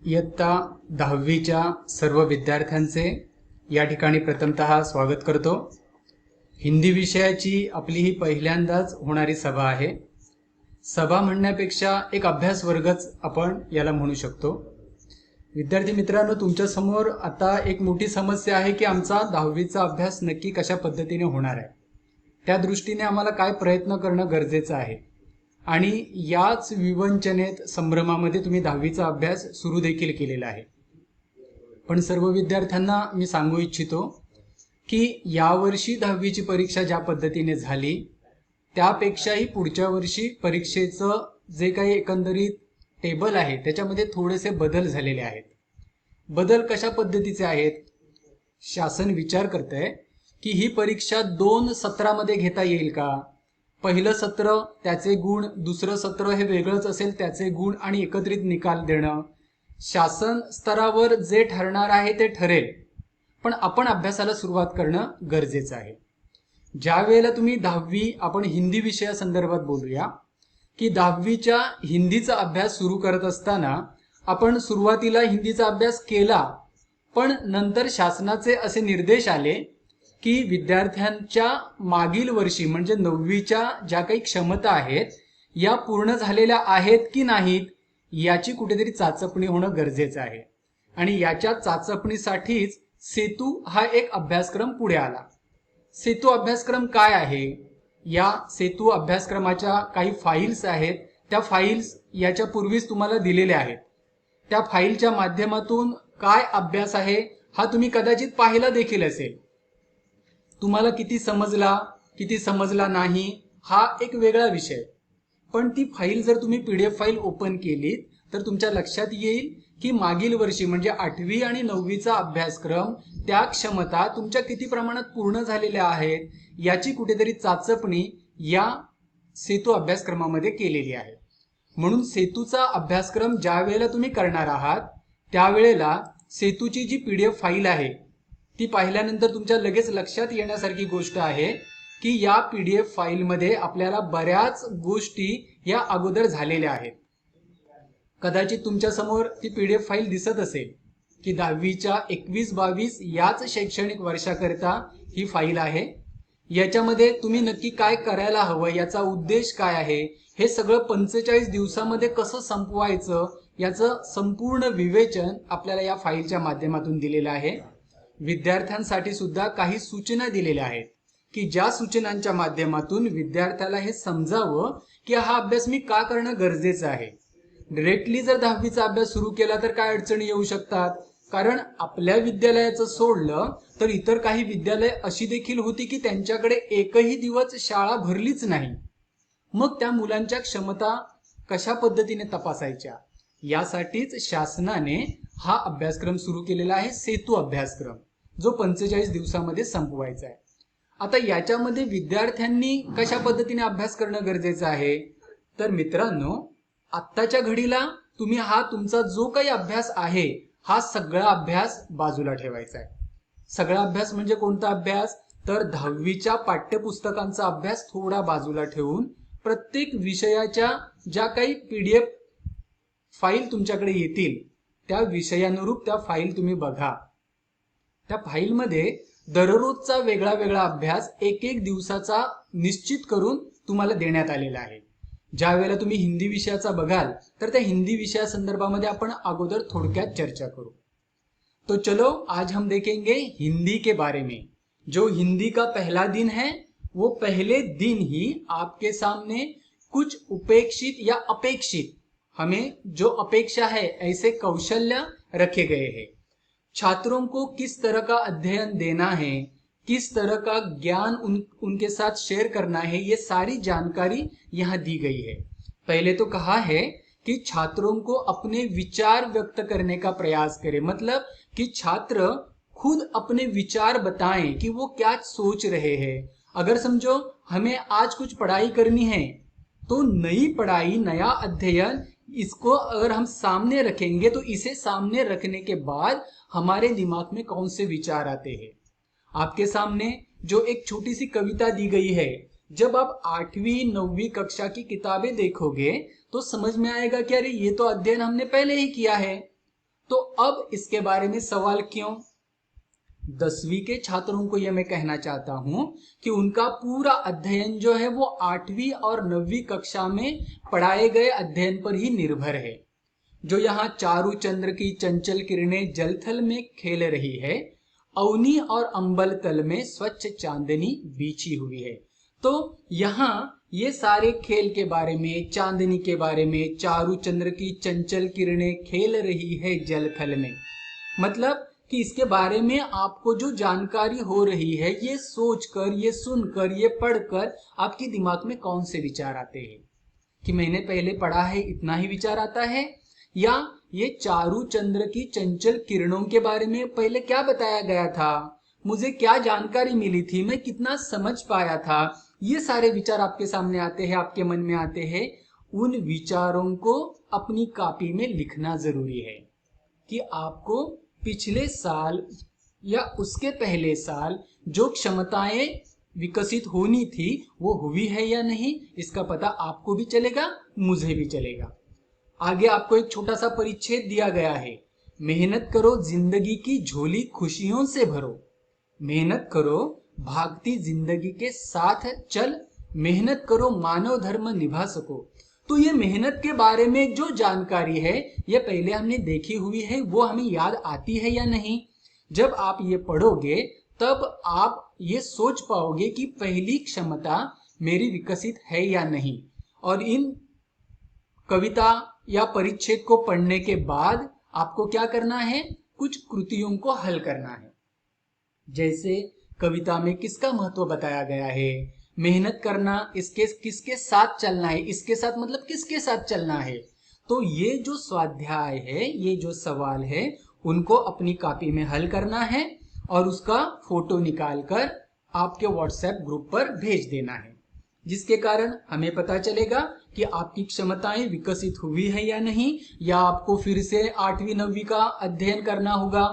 इयत्ता 10वीच्या सर्व विद्यार्थ्यांचे या ठिकाणी प्रथमतः स्वागत करतो। हिंदी विषयाची आपली ही पहिल्यांदाच होणारी सभा आहे। सभा म्हणण्यापेक्षा एक अभ्यास वर्गच आपण याला म्हणू शकतो। विद्यार्थी मित्रांनो, तुमच्या समोर आता एक मोठी समस्या आहे की आमचा 10वीचा अभ्यास नक्की कशा पद्धतीने होणार आहे। त्या दृष्टीने आम्हाला काय प्रयत्न करणं गरजेचं आहे आणि याच विवंचनेत संभ्रमामध्ये तुम्ही 10वीचा अभ्यास सुरू देखील केलेला आहे। पण सर्व विद्यार्थ्यांना मी सांगू इच्छितो की यावर्षी 10वीची परीक्षा ज्या पद्धतीने झाली त्यापेक्षाही पुढच्या वर्षी परीक्षेचं जे काही एकंदरीत टेबल आहे त्याच्यामध्ये थोडेसे बदल झालेले आहेत। बदल कशा पद्धतीचे आहेत? शासन विचार करतंय की ही परीक्षा 2 सत्रामध्ये घेता येईल का? पहिलं सत्र त्याचे गुण, दुसरं सत्र हे वेगळंच असेल त्याचे गुण आणि एकत्रित निकाल देणं। शासन स्तरावर जे ठरणार आहे ते ठरेल, पण आपण अभ्यासाला सुरुवात करणं गरजेचं आहे। ज्या वेळेला तुम्ही 10वी, आपण हिंदी विषयासंदर्भात बोलूया की 10वीच्या हिंदीचा अभ्यास सुरू करत असताना आपण सुरुवातीला हिंदीचा अभ्यास केला, पण नंतर शासनाचे असे निर्देश आले की विद्यार्थ्यांच्या मागील वर्षी म्हणजे 9वीच्या ज्या काही क्षमता आहेत या पूर्ण झालेल्या आहेत की नाहीत याची कुठेतरी चाचपणी होणं गरजेचं आहे। आणि याच्या चाचपणीसाठीच सेतू हा एक अभ्यासक्रम पुढे आला। सेतू अभ्यासक्रम काय आहे? या सेतू अभ्यासक्रमाच्या काही फाईल्स आहेत, त्या फाईल्स याच्या पूर्वीच तुम्हाला दिलेल्या आहेत। त्या फाईलच्या माध्यमातून काय अभ्यास आहे हा तुम्ही कदाचित पाहिला देखील असेल। तुम्हाला किती समजला नाही हा एक वेगळा विषय, पण ती फाईल जर तुम्ही PDF फाईल ओपन केलीत तर तुमच्या लक्षात येईल की मागील वर्षी म्हणजे 8वी आणि 9वीचा अभ्यासक्रम त्या क्षमता तुमच्या किती प्रमाणात पूर्ण झालेल्या आहेत याची कुठेतरी चाचपणी या सेतू अभ्यासक्रमामध्ये केलेली आहे। म्हणून सेतूचा अभ्यासक्रम ज्या वेळेला तुम्ही करणार आहात त्यावेळेला सेतूची जी PDF फाईल आहे ती पाहिल्यानंतर तुमच्या लगेच लक्षात येण्यासारखी गोष्ट आहे की या PDF फाईलमध्ये आपल्याला बऱ्याच गोष्टी या अगोदर झालेल्या आहेत। कदाचित तुमच्या समोर ती PDF फाईल दिसत असेल की 10वीच्या 21-22 याच शैक्षणिक वर्षाकरिता ही फाईल आहे। याच्यामध्ये तुम्ही नक्की काय करायला हवं, याचा उद्देश काय आहे, हे सगळं 45 दिवसामध्ये कसं संपवायचं याचं संपूर्ण विवेचन आपल्याला या फाईलच्या माध्यमातून दिलेलं आहे। विद्यार्थ्यांसाठी सुद्धा काही सूचना दिलेल्या आहेत की ज्या सूचनांच्या माध्यमातून विद्यार्थ्याला हे समजावं की हा अभ्यास मी का करणं गरजेचं आहे। डायरेक्टली जर 10वीचा अभ्यास सुरू केला तर काय अडचणी येऊ शकतात? कारण आपल्या विद्यालयाचं सोडलं तर इतर काही विद्यालय अशी देखील होती की त्यांच्याकडे एकही दिवस शाळा भरलीच नाही। मग त्या मुलांच्या क्षमता कशा पद्धतीने तपासायच्या यासाठीच शासनाने हा अभ्यासक्रम सुरू केलेला आहे, सेतू अभ्यासक्रम, जो 45 दिवसामध्ये संपवायचा आहे। आता याच्यामध्ये विद्यार्थ्यांनी कशा पद्धतीने अभ्यास करणं गरजेचं आहे? तर मित्रांनो, आत्ताच्या घडीला तुम्ही हा तुमचा जो काही अभ्यास आहे हा सगळा अभ्यास बाजूला ठेवायचा आहे। सगळा अभ्यास म्हणजे कोणता अभ्यास? तर 10वीच्या पाठ्यपुस्तकांचा अभ्यास थोडा बाजूला ठेवून प्रत्येक विषयाच्या ज्या काही PDF फाईल तुमच्याकडे येतील त्या विषयानुरूप त्या फाईल तुम्ही बघा। त्या फाईलमध्ये दररोजचा वेगळा वेगळा अभ्यास एक दिवसाचा निश्चित करून तुम्हाला देण्यात आलेला आहे। ज्या वेळेला तुम्ही हिंदी विषयाचा बघाल तर त्या हिंदी विषया संदर्भामध्ये आपण अगोदर थोडक्यात चर्चा करू। तो चलो आज हम देखेंगे हिंदी के बारे में। जो हिंदी का पहला दिन है वो पहले दिन ही आपके सामने कुछ उपेक्षित या अपेक्षित, हमें जो अपेक्षा है ऐसे कौशल्य रखे गए हैं। छात्रों को किस तरह का अध्ययन देना है, किस तरह का ज्ञान उनके साथ शेयर करना है, ये सारी जानकारी यहाँ दी गई है। पहले तो कहा है कि छात्रों को अपने विचार व्यक्त करने का प्रयास करें, मतलब कि छात्र खुद अपने विचार बताएं कि वो क्या सोच रहे हैं। अगर समझो हमें आज कुछ पढ़ाई करनी है तो नई पढ़ाई, नया अध्ययन, इसको अगर हम सामने रखेंगे तो इसे सामने रखने के बाद हमारे दिमाग में कौन से विचार आते हैं। आपके सामने जो एक छोटी सी कविता दी गई है, जब आप 8वीं 9वीं कक्षा की किताबें देखोगे तो समझ में आएगा कि अरे ये तो अध्ययन हमने पहले ही किया है। तो अब इसके बारे में सवाल क्यों? 10वीं के छात्रों को यह मैं कहना चाहता हूं कि उनका पूरा अध्ययन जो है वो 8वीं और 9वीं कक्षा में पढ़ाए गए अध्ययन पर ही निर्भर है। जो यहाँ चारू चंद्र की चंचल किरणें जलथल में खेल रही है, अवनी और अंबल तल में स्वच्छ चांदनी बिछी हुई है। तो यहाँ ये सारे खेल के बारे में, चांदनी के बारे में, चारू चंद्र की चंचल किरणें खेल रही है जलथल में, मतलब कि इसके बारे में आपको जो जानकारी हो रही है, ये सोचकर, ये सुनकर, ये पढ़कर आपके दिमाग में कौन से विचार आते हैं? कि मैंने पहले पढ़ा है इतना ही विचार आता है, या ये चारू चंद्र की चंचल किरणों के बारे में पहले क्या बताया गया था, मुझे क्या जानकारी मिली थी, मैं कितना समझ पाया था, ये सारे विचार आपके सामने आते हैं, आपके मन में आते हैं। उन विचारों को अपनी कॉपी में लिखना जरूरी है कि आपको पिछले साल या उसके पहले साल जो क्षमताएं विकसित होनी थी वो हुई है या नहीं, इसका पता आपको भी चलेगा, मुझे भी चलेगा। आगे आपको एक छोटा सा परिच्छेद दिया गया है, मेहनत करो जिंदगी की झोली खुशियों से भरो, मेहनत करो भागती जिंदगी के साथ चल, मेहनत करो मानव धर्म निभा सको। तो ये मेहनत के बारे में जो जानकारी है ये पहले हमने देखी हुई है, वो हमें याद आती है या नहीं? जब आप ये पढ़ोगे तब आप ये सोच पाओगे कि पहली क्षमता मेरी विकसित है या नहीं। और इन कविता या परिच्छेद को पढ़ने के बाद आपको क्या करना है, कुछ कृतियों को हल करना है। जैसे कविता में किसका महत्व बताया गया है, मेहनत करना, इसके किसके साथ चलना है, इसके साथ मतलब किसके साथ चलना है। तो ये जो स्वाध्याय है, ये जो सवाल है, उनको अपनी कॉपी में हल करना है और उसका फोटो निकालकर आपके व्हाट्सएप ग्रुप पर भेज देना है, जिसके कारण हमें पता चलेगा कि आपकी क्षमताएं विकसित हुई है या नहीं, या आपको फिर से 8वीं 9वीं का अध्ययन करना होगा,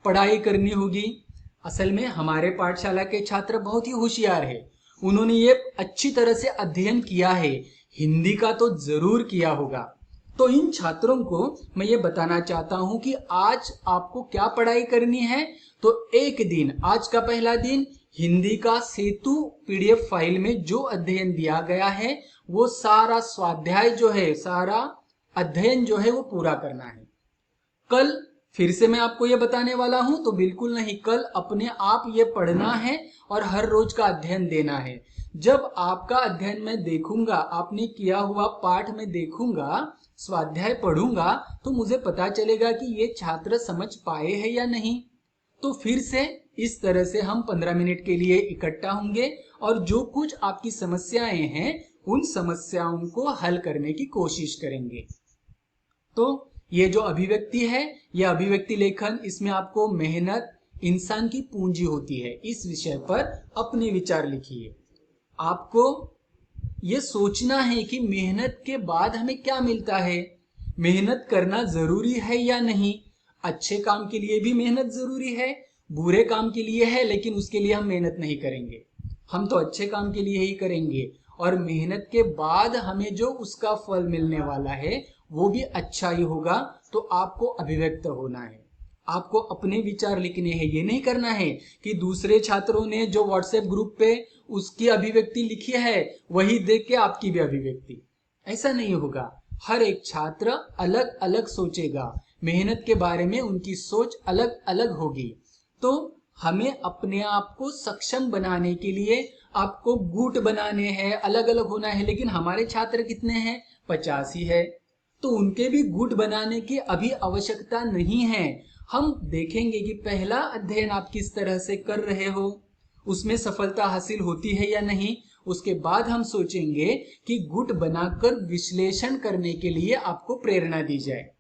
पढ़ाई करनी होगी। असल में हमारे पाठशाला के छात्र बहुत ही होशियार है, उन्होंने ये अच्छी तरह से अध्ययन किया है, हिंदी का तो जरूर किया होगा। तो इन छात्रों को मैं ये बताना चाहता हूं कि आज आपको क्या पढ़ाई करनी है। तो एक दिन, आज का पहला दिन, हिंदी का सेतु पीडीएफ फाइल में जो अध्ययन दिया गया है वो सारा स्वाध्याय जो है, सारा अध्ययन जो है वो पूरा करना है। कल फिर से मैं आपको ये बताने वाला हूं, तो बिल्कुल नहीं, कल अपने आप ये पढ़ना है और हर रोज का अध्ययन देना है। जब आपका अध्ययन मैं देखूंगा, आपने किया हुआ पाठ में देखूंगा, स्वाध्याय पढ़ूंगा, तो मुझे पता चलेगा कि ये छात्र समझ पाए हैं या नहीं। तो फिर से इस तरह से हम 15 मिनट के लिए इकट्ठा होंगे और जो कुछ आपकी समस्याएं हैं उन समस्याओं को हल करने की कोशिश करेंगे। तो ये जो अभिव्यक्ति है, यह अभिव्यक्ति लेखन, इसमें आपको मेहनत इंसान की पूंजी होती है, इस विषय पर अपने विचार लिखिए। आपको ये सोचना है कि मेहनत के बाद हमें क्या मिलता है, मेहनत करना जरूरी है या नहीं। अच्छे काम के लिए भी मेहनत जरूरी है, बुरे काम के लिए है, लेकिन उसके लिए हम मेहनत नहीं करेंगे, हम तो अच्छे काम के लिए ही करेंगे। और मेहनत के बाद हमें जो उसका फल मिलने वाला है वो भी अच्छा ही होगा। तो आपको अभिव्यक्त होना है, आपको अपने विचार लिखने हैं। ये नहीं करना है कि दूसरे छात्रों ने जो व्हाट्सएप ग्रुप पे उसकी अभिव्यक्ति लिखी है वही देख के आपकी भी अभिव्यक्ति, ऐसा नहीं होगा। हर एक छात्र अलग अलग सोचेगा, मेहनत के बारे में उनकी सोच अलग अलग होगी। तो हमें अपने आप को सक्षम बनाने के लिए आपको गुट बनाने हैं, अलग अलग होना है। लेकिन हमारे छात्र कितने हैं, 50 ही है, तो उनके भी गुट बनाने की अभी आवश्यकता नहीं है। हम देखेंगे कि पहला अध्ययन आप किस तरह से कर रहे हो, उसमें सफलता हासिल होती है या नहीं। उसके बाद हम सोचेंगे कि गुट बनाकर विश्लेषण करने के लिए आपको प्रेरणा दी जाए।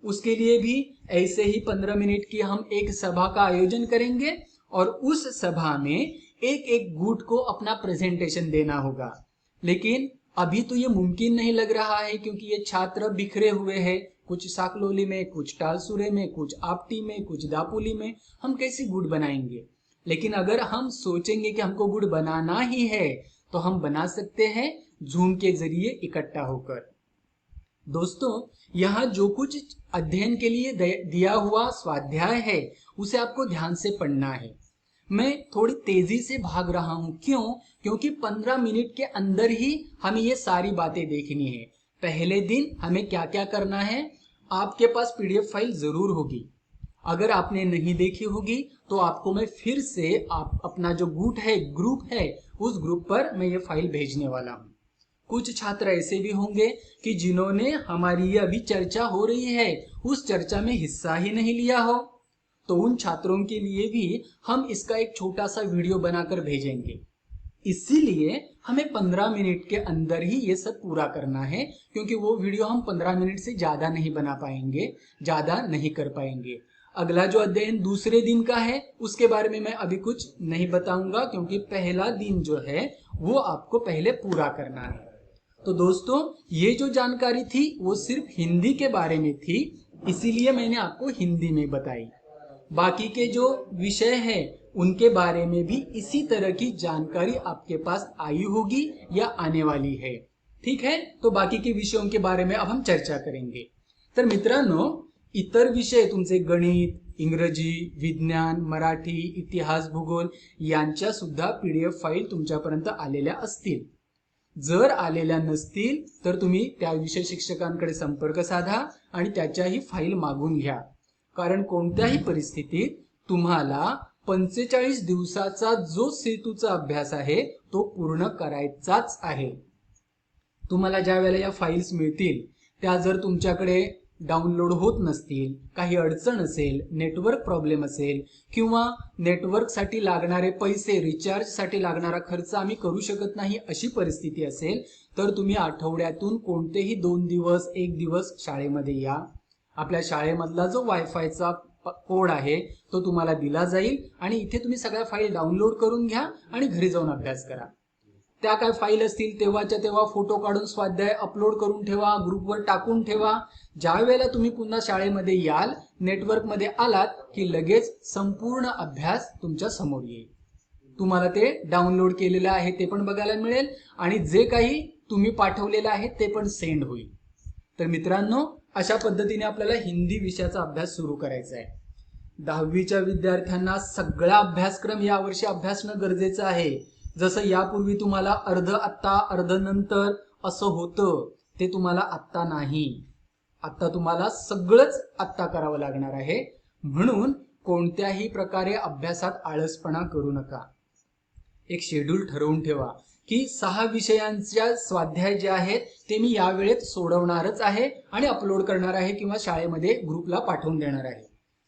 उसके लिए भी ऐसे ही 15 मिनट की हम एक सभा का आयोजन करेंगे और उस सभा में एक एक गुट को अपना प्रेजेंटेशन देना होगा। लेकिन अभी तो ये मुमकिन नहीं लग रहा है, क्योंकि ये छात्र बिखरे हुए हैं, कुछ साकलोली में, कुछ टालसुरे में, कुछ आपटी में, कुछ दापोली में। हम कैसे गुट बनाएंगे? लेकिन अगर हम सोचेंगे कि हमको गुट बनाना ही है तो हम बना सकते हैं, जूम के जरिए इकट्ठा होकर। दोस्तों, यहाँ जो कुछ अध्ययन के लिए दिया हुआ स्वाध्याय है उसे आपको ध्यान से पढ़ना है। मैं थोड़ी तेजी से भाग रहा हूं, क्यों? क्योंकि 15 मिनट के अंदर ही हमें ये सारी बातें देखनी है। पहले दिन हमें क्या क्या करना है, आपके पास पीडीएफ फाइल जरूर होगी। अगर आपने नहीं देखी होगी तो आपको मैं फिर से अपना जो ग्रुप है उस ग्रुप पर मैं ये फाइल भेजने वाला हूं। कुछ छात्र ऐसे भी होंगे कि जिन्होंने हमारी ये अभी चर्चा हो रही है उस चर्चा में हिस्सा ही नहीं लिया हो, तो उन छात्रों के लिए भी हम इसका एक छोटा सा वीडियो बनाकर भेजेंगे। इसीलिए हमें 15 मिनट के अंदर ही ये सब पूरा करना है, क्योंकि वो वीडियो हम 15 मिनट से ज्यादा नहीं बना पाएंगे, ज्यादा नहीं कर पाएंगे। अगला जो अध्ययन दूसरे दिन का है उसके बारे में मैं अभी कुछ नहीं बताऊंगा, क्योंकि पहला दिन जो है वो आपको पहले पूरा करना है। तो दोस्तों, ये जो जानकारी थी वो सिर्फ हिंदी के बारे में थी, इसीलिए मैंने आपको हिंदी में बताई। बाकी के जो विषय है उनके बारे में भी इसी तरह की जानकारी आपके पास आई होगी या आने वाली है। ठीक है, तो बाकी के विषयों के बारे में अब हम चर्चा करेंगे। तर मित्रांनो, इतर विषय तुमचे गणित, इंग्रजी, विज्ञान, मराठी, इतिहास, भूगोल यांच्या सुद्धा पीडीएफ फाईल तुमच्यापर्यंत आलेल्या असतील। जर आलेल्या नसतील तर तुम्ही त्या विषय शिक्षकांकडे संपर्क साधा आणि त्याच्याही फाईल मागून घ्या, कारण कोणत्याही परिस्थितीत तुम्हाला 45 दिवसाचा जो सेतूचा अभ्यास आहे तो पूर्ण करायचाच आहे। तुम्हाला ज्या वेळेला या फाईल्स मिळतील त्या जर तुमच्याकडे डाउनलोड होत नसतील, काही अडचण असेल, नेटवर्क प्रॉब्लेम असेल किंवा नेटवर्कसाठी लागणारे पैसे, रिचार्जसाठी लागणारा खर्च आम्ही करू शकत नाही अशी परिस्थिती असेल, तर तुम्ही आठवड्यातून कोणतेही 2 दिवस 1 दिवस शाळेमध्ये या। आपल्या शाळेमधला जो वायफायचा कोड आहे तो तुम्हाला दिला जाईल आणि इथे तुम्ही सगळ्या फाईल डाउनलोड करून घ्या आणि घरी जाऊन अभ्यास करा। त्या काय फाईल असतील तेव्हाच्या तेव्हा फोटो काढून स्वाध्याय अपलोड करून ठेवा, ग्रुपवर टाकून ठेवा। ज्या वेळेला तुम्ही पुन्हा शाळेमध्ये याल, नेटवर्कमध्ये आलात की लगेच संपूर्ण अभ्यास तुमच्या समोर येईल। तुम्हाला ते डाउनलोड केलेलं आहे ते पण बघायला मिळेल आणि जे काही तुम्ही पाठवलेलं आहे ते पण सेंड होईल। तर मित्रांनो, अशा पद्धतीने आपल्याला हिंदी विषयाचा अभ्यास सुरू करायचा आहे। 10वीच्या विद्यार्थ्यांना सगळा अभ्यासक्रम यावर्षी अभ्यासणं गरजेचं आहे। जसं यापूर्वी तुम्हाला अर्ध आत्ता अर्ध नंतर असं होतं, ते तुम्हाला आत्ता नाही। आता तुम्हाला सगळंच आत्ता करावं लागणार आहे, म्हणून कोणत्याही प्रकारे अभ्यासात आळसपणा करू नका। एक शेड्यूल ठरवून ठेवा की 6 विषयांच्या स्वाध्याय जे आहेत ते मी या वेळेत सोडवणारच आहे आणि अपलोड करणार आहे किंवा शाळेमध्ये ग्रुपला पाठवून देणार आहे।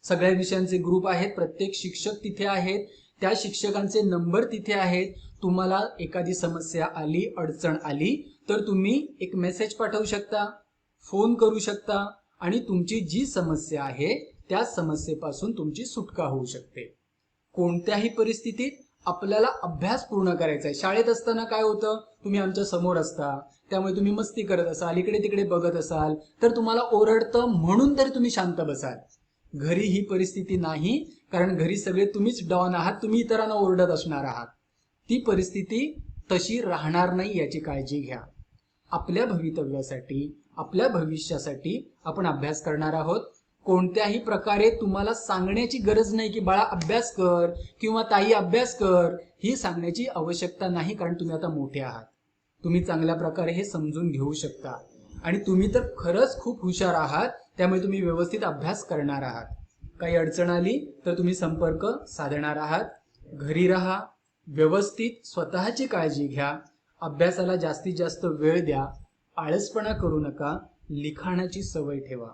सगळ्या विषयांचे ग्रुप आहेत, प्रत्येक शिक्षक तिथे आहेत, त्या शिक्षकांचे नंबर तिथे आहेत। तुम्हाला एखादी समस्या आली, अडचण आली तर तुम्ही एक मेसेज पाठवू शकता, फोन करू शकता आणि तुमची जी समस्या आहे त्या समस्येपासून तुमची सुटका होऊ शकते। कोणत्याही परिस्थितीत आपल्याला अभ्यास पूर्ण करायचा आहे। शाळेत असताना काय होतं, तुम्ही आमच्या समोर असता, त्यामुळे तुम्ही मस्ती करत असाल, इकडे तिकडे बघत असाल तर तुम्हाला ओरडतं म्हणून तरी तुम्ही शांत बसाल। घरी ही परिस्थिती नाही, कारण घरी सगळे तुम्हीच डॉन आहात, तुम्ही इतरांना ओरडत असणार आहात। ती परिस्थिती तशी राहणार नाही याची काळजी घ्या। आपल्या भवितव्यासाठी, आपल्या भविष्यासाठी आपण अभ्यास करणार आहोत। कोणत्याही प्रकारे तुम्हाला सांगण्याची गरज नाही की बाळा अभ्यास कर किंवा ताई अभ्यास कर, ही सांगण्याची आवश्यकता नाही, कारण तुम्ही आता मोठे आहात। तुम्ही चांगल्या प्रकारे हे समजून घेऊ शकता आणि तुम्ही तर खरंच खूप हुशार आहात, त्यामुळे तुम्ही व्यवस्थित अभ्यास करणार आहात। काही अडचण आली तर तुम्ही संपर्क साधणार आहात। घरी राहा, व्यवस्थित स्वतःची काळजी घ्या, अभ्यासाला जास्तीत जास्त वेळ द्या, आळसपणा करू नका, लिखाणाची सवय ठेवा,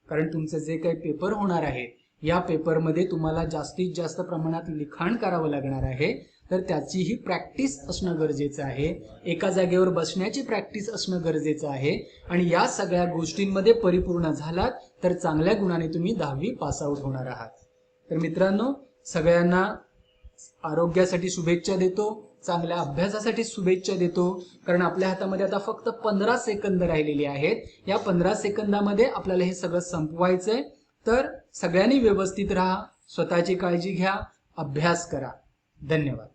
कारण तुमचे जे काही पेपर होणार आहेत या पेपरमध्ये तुम्हाला जास्तीत जास्त प्रमाणात लिखाण करावं लागणार आहे, तर त्याचीही प्रॅक्टिस असणं गरजेचं आहे। एका जागेवर बसण्याची प्रॅक्टिस असणं गरजेचं आहे आणि या सगळ्या गोष्टींमध्ये परिपूर्ण झालात तर चांगल्या गुणाने तुम्ही 10वी पास आउट होणार आहात। तर मित्रांनो, सगळ्यांना आरोग्यासाठी शुभेच्छा देतो, चांगल्या अभ्यासासाठी शुभेच्छा देतो, कारण आपल्या हातामध्ये आता फक्त 15 सेकंद राहिलेली आहेत। या 15 सेकंदामध्ये आपल्याला हे सगळं संपवायचंय। तर सगळ्यांनी व्यवस्थित राहा, स्वतःची काळजी घ्या, अभ्यास करा। धन्यवाद।